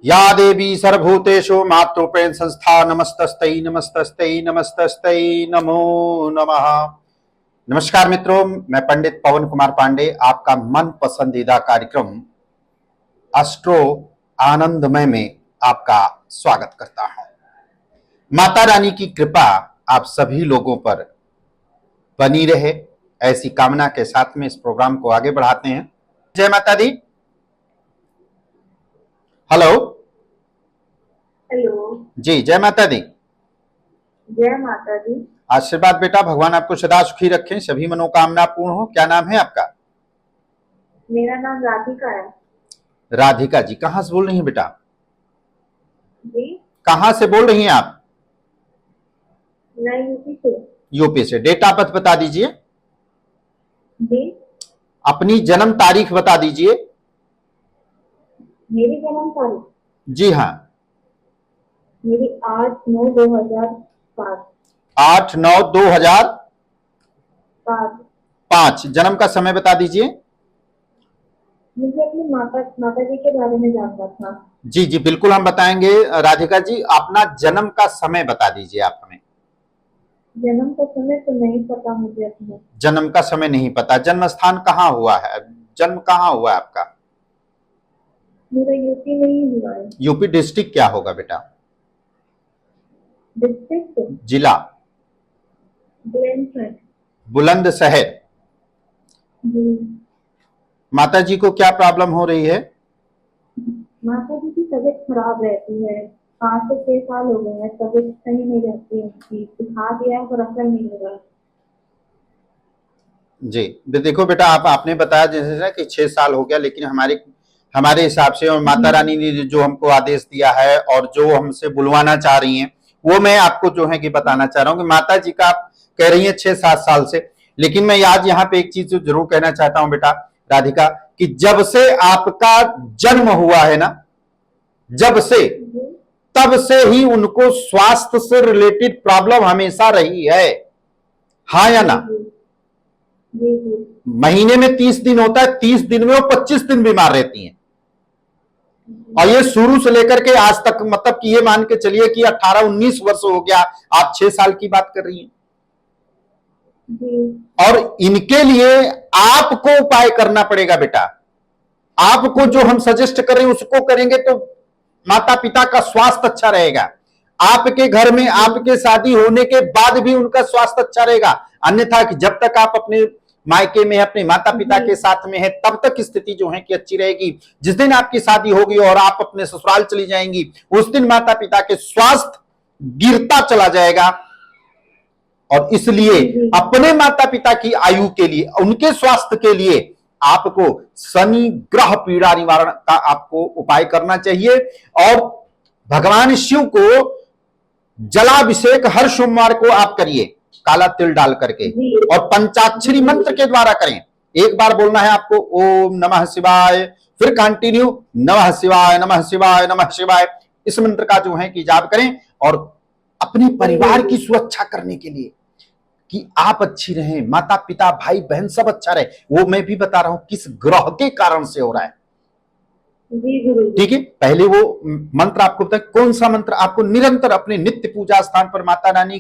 या देवी सर्वभूतेषु मातृपेण संस्था नमस्तस्तै नमस्तस्तै नमस्तस्तै नमो नमः। नमस्कार मित्रों, मैं पंडित पवन कुमार पांडे आपका मन पसंदीदा कार्यक्रम एस्ट्रो आनंदमय में आपका स्वागत करता हूं। माता रानी की कृपा आप सभी लोगों पर बनी रहे, ऐसी कामना के साथ में इस प्रोग्राम को आगे बढ़ाते हैं। जय माता दी। हेलो। हेलो जी, जय माता दी। जय माता दी। आशीर्वाद बेटा, भगवान आपको सदा सुखी रखें, सभी मनोकामना पूर्ण हो। क्या नाम है आपका? मेरा नाम राधिका है। राधिका जी, कहां से बोल रही हैं बेटा? जी, कहां से बोल रही हैं आप? मैं यूपी से। यूपी से। डेट ऑफ बर्थ बता दीजिए। जी, अपनी जन्म तारीख बता दीजिए। मेरी जन्म तारीख जी हाँ। मेरी 8/9/2005। 8/9/2005। जन्म का समय बता दीजिए। मुझे अपनी माता जी के बारे में जानना था। जी जी बिल्कुल, हम बताएंगे। राधिका जी, अपना जन्म का समय बता दीजिए आप हमें। जन्म का समय तो नहीं पता मुझे अपना। जन्म का समय नहीं पता। जन्म स्थान कहाँ हुआ है? जन्म कहाँ हुआ है आपका? मेरा यूपी में ही हुआ है। यूपी डिस्ट्रिक्ट क्या होगा बेटा? डिस्ट्रिक्ट जिला? बुलंदशहर। बुलंदशहर। जी, माता जी को क्या प्रॉब्लम हो रही है? माता जी की तबीयत खराब रहती है। 5 से 6 साल हो गए हैं, तबीयत सही नहीं रहती है उनकी। दिखा दिया है पर असर नहीं हो रहा है। जी देखो बेटा, आपने बताया जैसे ना कि 6 साल हो गया, लेकिन हमारे हमारे हिसाब से और माता रानी ने जो हमको आदेश दिया है और जो हमसे बुलवाना चाह रही हैं, वो मैं आपको जो है कि बताना चाह रहा हूँ कि माता जी का आप कह रही हैं 6-7 साल से। लेकिन मैं आज यहाँ पे एक चीज जरूर कहना चाहता हूँ बेटा राधिका, कि जब से आपका जन्म हुआ है ना, जब से, तब से ही उनको स्वास्थ्य से रिलेटेड प्रॉब्लम हमेशा रही है। हाँ या ना? जी जी। महीने में 30 दिन होता है, 30 दिन में वो 25 दिन बीमार रहती हैं। और ये शुरू से लेकर के आज तक, मतलब कि ये मान के चलिए कि 18-19 वर्ष हो गया, आप 6 साल की बात कर रही हैं। जी। और इनके लिए आपको उपाय करना पड़ेगा बेटा। आपको जो हम सजेस्ट कर रहे हैं उसको करेंगे तो माता पिता का स्वास्थ्य अच्छा रहेगा। आपके घर में आपके शादी होने के बाद भी उनका स्वास्थ्य अच्छा रहेगा। अन्यथा कि जब तक आप अपने मायके में अपने माता पिता के साथ में है, तब तक स्थिति जो है कि अच्छी रहेगी। जिस दिन आपकी शादी होगी और आप अपने ससुराल चली जाएंगी, उस दिन माता पिता के स्वास्थ्य गिरता चला जाएगा। और इसलिए अपने माता पिता की आयु के लिए, उनके स्वास्थ्य के लिए आपको शनि ग्रह पीड़ा निवारण का आपको उपाय करना चाहिए। और भगवान शिव को जलाभिषेक हर सोमवार को आप करिए, काला तिल डाल करके, और पंचाक्षरी मंत्र के द्वारा करें। एक बार बोलना है आपको, ओम नमः शिवाय, फिर कंटिन्यू नमः शिवाय नमः शिवाय नमः शिवाय। इस मंत्र का जो है कि जाप करें। और अपने परिवार की सुरक्षा करने के लिए कि आप अच्छी रहें, माता पिता भाई बहन सब अच्छा रहे, वो मैं भी बता रहा हूं किस ग्रह के कारण से हो रहा है। ठीक है, पहले वो मंत्र आपको बताए। कौन सा मंत्र? आपको निरंतर अपने नित्य पूजा स्थान पर माता रानी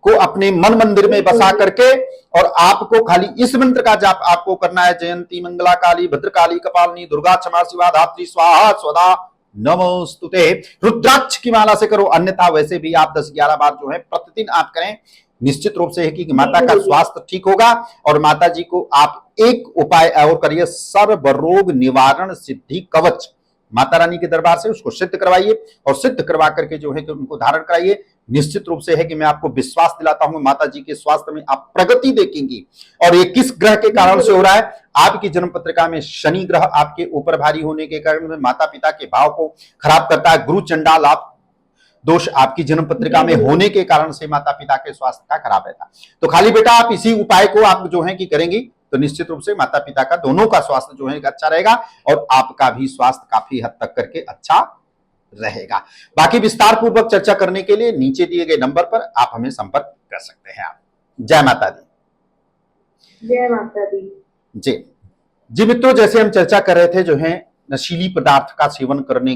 को अपने मन मंदिर में बसा करके, और आपको खाली इस मंत्र का जाप आपको करना है। जयंती मंगला काली भद्रकाली कपालिनी दुर्गा क्षमा शिवा धात्री स्वाहा स्वधा नमोस्तुते। रुद्राक्ष की माला से करो, अन्यथा वैसे भी आप 10-11 बार जो है प्रतिदिन आप करें। निश्चित रूप से है कि माता का स्वास्थ्य ठीक होगा। और माता जी को आप एक उपाय और करिए, सर्व रोग निवारण सिद्धि कवच माता रानी के दरबार से उसको सिद्ध करवाइए, और सिद्ध करवा करके जो है कि उनको धारण कराइए। निश्चित रूप से है कि मैं आपको विश्वास दिलाता हूं, माता जी के स्वास्थ्य में आप प्रगति देखेंगी। और ये किस ग्रह के कारण से हो रहा है? आपकी जन्म पत्रिका में शनि ग्रह आपके ऊपर भारी होने के कारण माता पिता के भाव को खराब करता है। गुरु चंडाल आप दोष आपकी जन्म पत्रिका में होने के कारण से माता पिता के स्वास्थ्य का खराब रहता। तो खाली बेटा आप इसी उपाय को आप जो है कि करेंगी तो निश्चित रूप से माता पिता का दोनों का स्वास्थ्य जो है अच्छा रहेगा, और आपका भी स्वास्थ्य काफी हद तक करके अच्छा रहेगा। बाकी विस्तार पूर्वक चर्चा करने के लिए नीचे दिए गए नंबर पर आप हमें संपर्क कर सकते हैं। आप जय माता दी। जय माता दी। जी मित्रों, जैसे हम चर्चा कर रहे थे जो है नशीली पदार्थ का सेवन करने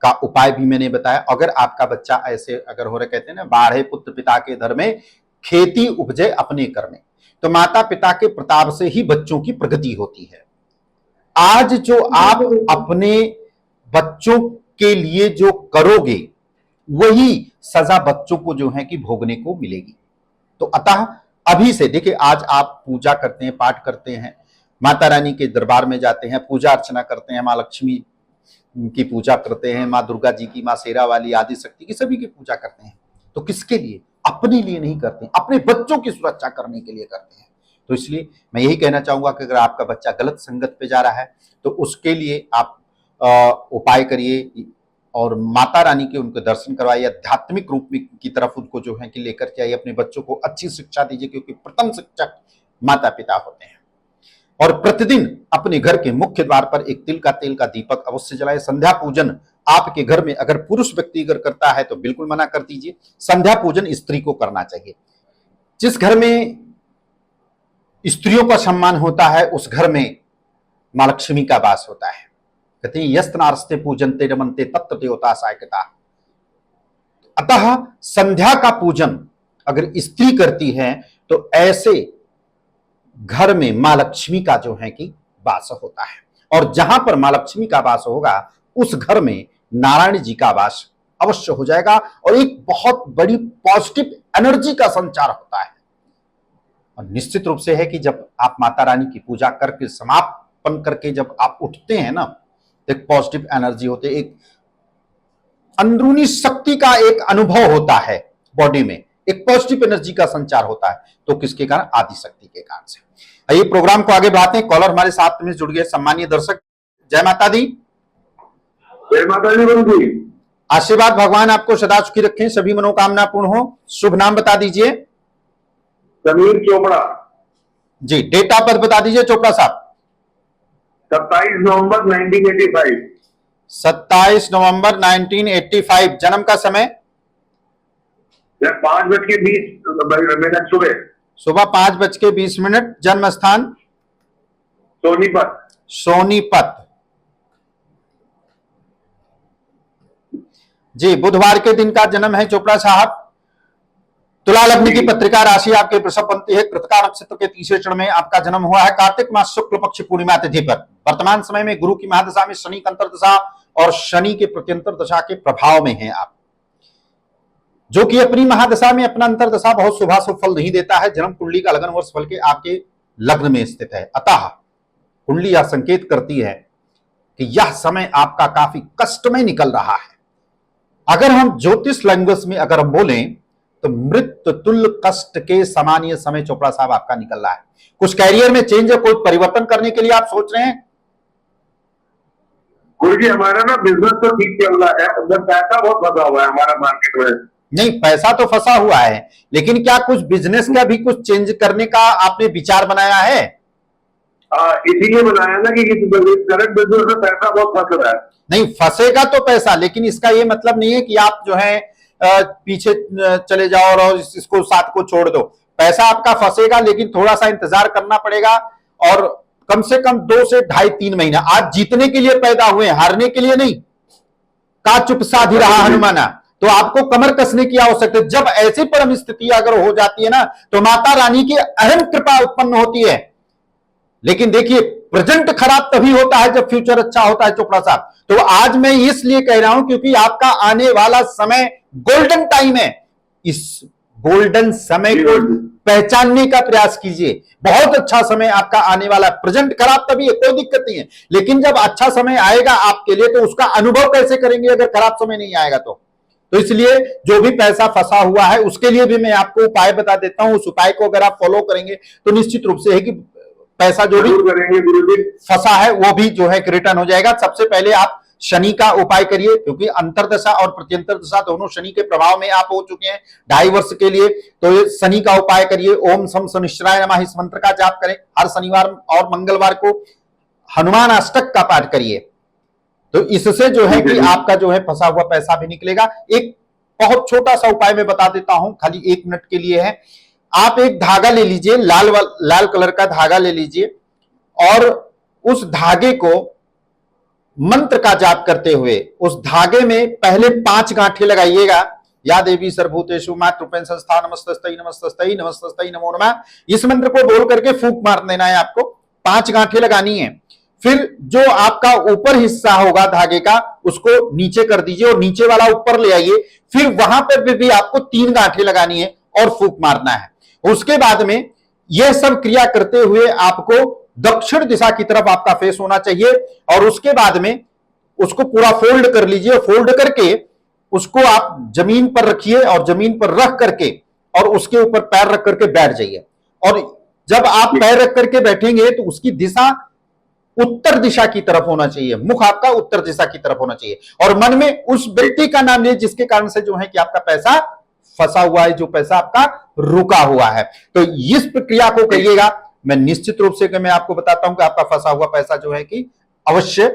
का उपाय भी मैंने बताया। अगर आपका बच्चा ऐसे अगर हो रहे, कहते हैं ना, बाढ़े पुत्र पिता के धर में, खेती उपजे अपने कर में, तो माता पिता के प्रताप से ही बच्चों की प्रगति होती है। आज जो आप अपने बच्चों के लिए जो करोगे वही सजा बच्चों को जो है कि भोगने को मिलेगी। तो अतः अभी से देखिए, आज आप पूजा करते हैं, पाठ करते हैं, माता रानी के दरबार में जाते हैं, पूजा अर्चना करते हैं, माँ लक्ष्मी की पूजा करते हैं, माँ दुर्गा जी की, माँ शेरा वाली, आदि शक्ति की, सभी की पूजा करते हैं। तो किसके लिए? अपने लिए नहीं करते हैं, अपने बच्चों की सुरक्षा करने के लिए करते हैं। तो इसलिए मैं यही कहना चाहूंगा कि अगर आपका बच्चा गलत संगत पे जा रहा है तो उसके लिए आप उपाय करिए और माता रानी के उनके दर्शन करवाइए, आध्यात्मिक रूप में की तरफ उनको जो है कि लेकर के आइए, अपने बच्चों को अच्छी शिक्षा दीजिए, क्योंकि प्रथम शिक्षक माता पिता होते हैं। और प्रतिदिन अपने घर के मुख्य द्वार पर एक तिल का तेल का दीपक अवश्य जलाए। संध्या पूजन आपके घर में अगर पुरुष व्यक्ति अगर करता है तो बिल्कुल मना कर दीजिए, संध्या पूजन स्त्री को करना चाहिए। जिस घर में स्त्रियों का सम्मान होता है उस घर में मां लक्ष्मी का वास होता है। कहते हैं यस्तनारस्ते पूजनते रमनते तत्र देवता सायकता। अतः संध्या का पूजन अगर स्त्री करती है तो ऐसे घर में मां लक्ष्मी का जो है कि वास होता है, और जहां पर मां लक्ष्मी का वास होगा उस घर में नारायण जी का वास अवश्य हो जाएगा, और एक बहुत बड़ी पॉजिटिव एनर्जी का संचार होता है। और निश्चित रूप से है कि जब आप माता रानी की पूजा करके समापन करके जब आप उठते हैं ना, तो एक पॉजिटिव एनर्जी होती है, एक अंदरूनी शक्ति का एक अनुभव होता है बॉडी में, एक पॉजिटिव एनर्जी का संचार होता है। तो किसके कारण? आदि शक्ति के कारण से। आइए प्रोग्राम को आगे बढ़ाते हैं। कॉलर हमारे साथ में जुड़ गए, सम्मानीय दर्शक। जय माता दी। जय माता दी बंधु। आशीर्वाद भगवान आपको सदा सुखी रखें, सभी मनोकामना पूर्ण हो। शुभ नाम बता दीजिए। समीर चोपड़ा। जी, डेट ऑफ बर्थ बता दीजिए चोपड़ा साहब। 27 नवंबर 1985। 27 नवंबर 1985। जन्म का समय? 5:20 सुबह। सुबह 5:20। जन्म स्थान? सोनीपत। सोनीपत। जी, बुधवार के दिन का जन्म है चोपड़ा साहब। तुला लग्न की पत्रिका राशि आपके वृषभ बनती है। कृतिका नक्षत्र के तीसरे चरण में आपका जन्म हुआ है, कार्तिक मास शुक्ल पक्ष पूर्णिमा तिथि पर। वर्तमान समय में गुरु की महादशा में शनि की अंतर्दशा और शनि के प्रत्यंतर दशा के प्रभाव में हैं आप, जो कि अपनी महादशा में अपना अंतर्दशा बहुत शुभाशुभ फल नहीं देता है। जन्म कुंडली का लगन वर्ष फल के आपके लग्न में स्थित है। अतः कुंडली यह संकेत करती है कि यह समय आपका काफी कष्टमय निकल रहा है। अगर हम ज्योतिष लैंग्वेज में अगर हम बोलें तो मृत्यु तुल्य कष्ट के समान यह समय चोपड़ा साहब आपका निकल रहा है। कुछ कैरियर में चेंज या कोई परिवर्तन करने के लिए आप सोच रहे हैं? गुरु जी, हमारा ना बिजनेस तो ठीक चल रहा है, उधर पैसा बहुत फंसा हुआ है हमारा मार्केट में। नहीं, पैसा तो फंसा हुआ है, लेकिन क्या कुछ बिजनेस का भी कुछ चेंज करने का आपने विचार बनाया है? इसीलिए बनाया ना कि करंट बिजनेस में पैसा बहुत फंस रहा है। नहीं, फंसेगा तो पैसा, लेकिन इसका ये मतलब नहीं है कि आप जो है पीछे चले जाओ और इसको साथ को छोड़ दो। पैसा आपका फंसेगा, लेकिन थोड़ा सा इंतजार करना पड़ेगा, और कम से कम 2 से 2.5-3 महीना। आज जीतने के लिए पैदा हुए, हारने के लिए नहीं। का चुप साधी रहा हनुमाना। तो आपको कमर कसने की आवश्यकता है। जब ऐसी परम स्थिति अगर हो जाती है ना, तो माता रानी की अहम कृपा उत्पन्न होती है। लेकिन देखिए, प्रेजेंट खराब तभी होता है जब फ्यूचर अच्छा होता है चोपड़ा साहब। तो आज मैं इसलिए कह रहा हूं क्योंकि आपका आने वाला समय गोल्डन टाइम है। इस गोल्डन समय को पहचानने का प्रयास कीजिए। बहुत अच्छा समय आपका आने वाला। प्रेजेंट खराब तभी है, कोई दिक्कत नहीं है, लेकिन जब अच्छा समय आएगा आपके लिए तो उसका अनुभव कैसे करेंगे अगर खराब समय नहीं आएगा तो इसलिए जो भी पैसा फंसा हुआ है उसके लिए भी मैं आपको उपाय बता देता हूं। उस उपाय को अगर आप फॉलो करेंगे तो निश्चित रूप से है कि पैसा जो भी करेंगे गुरुजी फंसा है वो भी जो है रिटर्न हो जाएगा। सबसे पहले आप शनि का उपाय करिए, क्योंकि अंतरदशा और प्रत्यंतर दशा दोनों शनि के प्रभाव में आप हो चुके हैं 2.5 वर्ष के लिए। तो ये शनि का उपाय करिए। ओम सम शनिश्चराय नमः इस मंत्र का जाप करें। हर शनिवार और मंगलवार को हनुमान अष्टक का पाठ करिए। तो इससे जो है कि आपका जो है फंसा हुआ पैसा भी निकलेगा। एक बहुत छोटा सा उपाय मैं बता देता हूं, खाली 1 मिनट के लिए है। आप एक धागा ले लीजिए, लाल कलर का धागा ले लीजिए, और उस धागे को मंत्र का जाप करते हुए उस धागे में पहले 5 गांठें लगाइएगा। या देवी सर्वभूतेषु मातृरूपेण संस्था नमस्तस्तै नमस्तस्तै नमस्तस्तै नमो नमः, इस मंत्र को बोल करके फूंक मार देना है आपको। 5 गांठें लगानी है। फिर जो आपका ऊपर हिस्सा होगा धागे का उसको नीचे कर दीजिए और नीचे वाला ऊपर ले आइए। फिर वहां पर भी आपको 3 गांठें लगानी है और फूंक मारना है। उसके बाद में यह सब क्रिया करते हुए आपको दक्षिण दिशा की तरफ आपका फेस होना चाहिए और उसके बाद में उसको पूरा फोल्ड कर लीजिए। फोल्ड करके उसको आप जमीन पर रखिए और जमीन पर रख करके और उसके ऊपर पैर रख करके बैठ जाइए। और जब आप पैर रख करके बैठेंगे तो उसकी दिशा उत्तर दिशा की तरफ होना चाहिए, मुख आपका उत्तर दिशा की तरफ होना चाहिए और मन में उस व्यक्ति का नाम लिए जिसके कारण से जो है कि आपका पैसा फंसा हुआ है, जो पैसा आपका रुका हुआ है। तो इस प्रक्रिया को करिएगा। मैं निश्चित रूप से मैं आपको बताता हूं कि आपका फंसा हुआ पैसा जो है कि अवश्य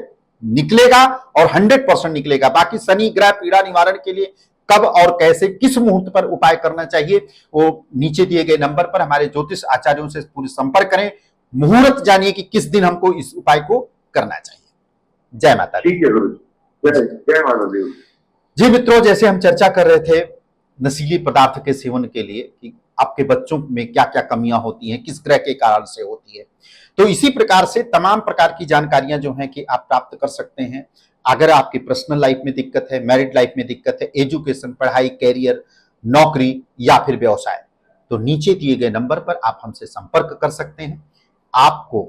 निकलेगा और 100% निकलेगा। बाकी शनि ग्रह पीड़ा निवारण के लिए कब और कैसे किस मुहूर्त पर उपाय करना चाहिए वो नीचे दिए गए नंबर पर हमारे ज्योतिष आचार्यों से पूरी संपर्क करें। मुहूर्त जानिए कि किस दिन हमको इस उपाय को करना चाहिए। जय माता दी। ठीक है गुरु जी, जय माता दी। जी मित्रों, जैसे हम चर्चा कर रहे थे नशीली पदार्थ के सेवन के लिए कि आपके बच्चों में क्या क्या कमियां होती हैं, किस ग्रह के कारण से होती है, तो इसी प्रकार से तमाम प्रकार की जानकारियां जो हैं कि आप प्राप्त कर सकते हैं। अगर आपकी पर्सनल लाइफ में दिक्कत है, मैरिड लाइफ में दिक्कत है, एजुकेशन, पढ़ाई, कैरियर, नौकरी या फिर व्यवसाय, तो नीचे दिए गए नंबर पर आप हमसे संपर्क कर सकते हैं। आपको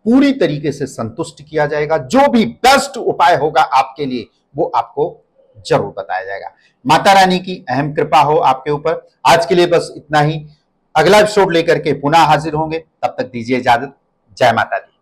पूरी तरीके से संतुष्ट किया जाएगा। जो भी बेस्ट उपाय होगा आपके लिए वो आपको जरूर बताया जाएगा। माता रानी की अहम कृपा हो आपके ऊपर। आज के लिए बस इतना ही। अगला एपिसोड लेकर के पुनः हाजिर होंगे, तब तक दीजिए इजाजत। जय माता दी।